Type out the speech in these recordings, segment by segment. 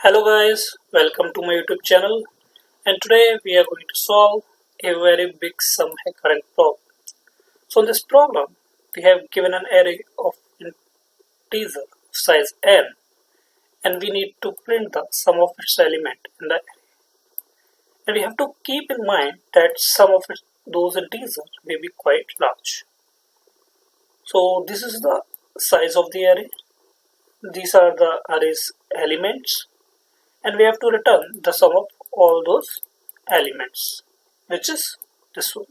Hello guys, welcome to my YouTube channel, and today we are going to solve a very big sum Hackerrank problem. So in this problem, we have given an array of integer size n, and we need to print the sum of its element in the array. And we have to keep in mind that those integers may be quite large. So this is the size of the array. These are the array's elements. And we have to return the sum of all those elements, which is this one.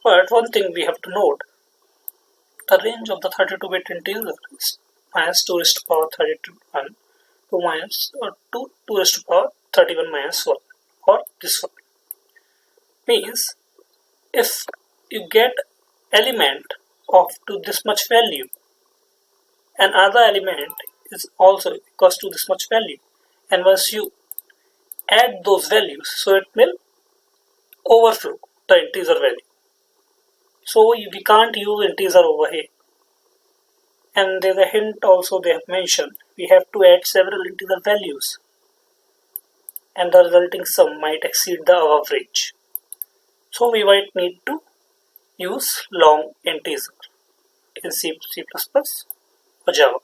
But one thing we have to note, the range of the 32-bit integer is minus 2 raised to the power 31 to minus 2 raised to the power 31 minus 1, or this one. Means if you get element of to this much value, and other element is also equals to this much value, and once you add those values, so it will overflow the integer value. So we can't use integer over here. And there's a hint also they have mentioned, we have to add several integer values, and the resulting sum might exceed the above range. So we might need to use long integer in C++ or Java.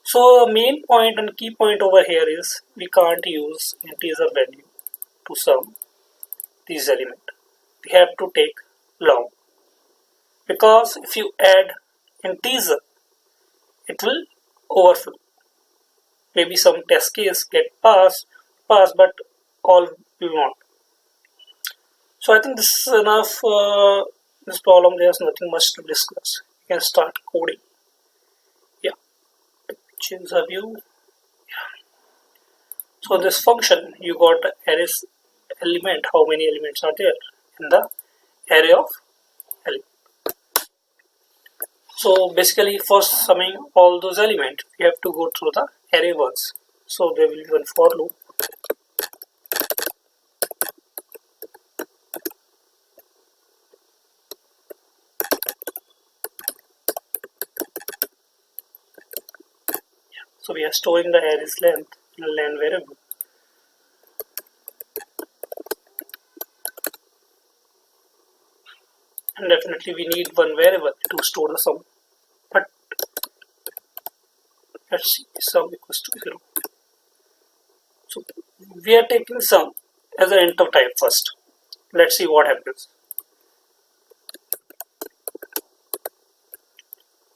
So the main point and key point over here is we can't use integer value to sum these elements. We have to take long, because if you add integer, it will overflow. Maybe some test case get pass, but all will not. So I think this is enough. This problem, there's nothing much to discuss. You can start coding. Change the view. So this function, you got array's element, how many elements are there in the array of elements. So basically for summing all those elements, we have to go through the array ones. So there will be one for loop. So we are storing the array's length in a len variable. And definitely we need one variable to store the sum. But let's see, sum equals to 0. So we are taking sum as an int of type first. Let's see what happens.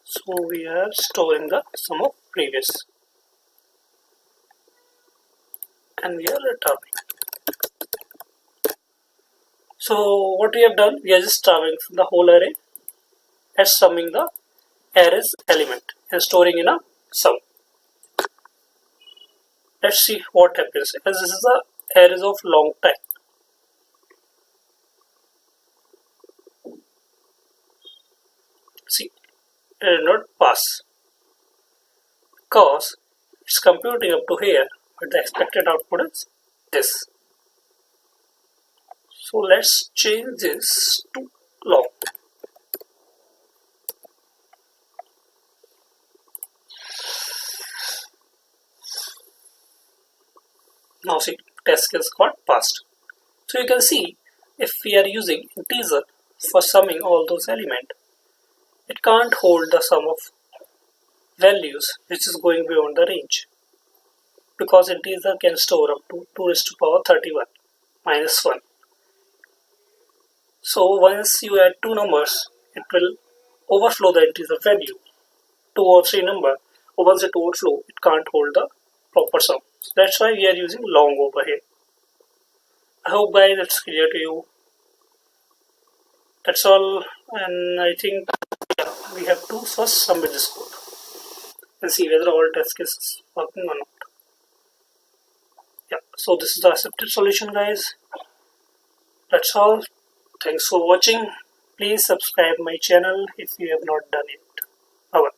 So we are storing the sum of previous, and we are returning. So what we have done, we are just starting from the whole array as summing the array's element and storing in a sum. Let's see what happens, as this is the arrays of long type. See, it did not pass because it's computing up to here, but the expected output is this. So let's change this to long. Now see, test case got passed. So you can see, if we are using integer for summing all those elements, it can't hold the sum of values which is going beyond the range, because integer can store up to 2 raised to the power 31 minus 1. So once you add two numbers, it will overflow the integer value, 2 or 3 number. Once it overflow, it can't hold the proper sum. So that's why we are using long over here. I hope guys it's clear to you. That's all, and I think we have to first submit this code and see whether all test cases working or not. Yeah, so this is the accepted solution guys. That's all. Thanks for watching. Please subscribe my channel if you have not done it. Bye bye.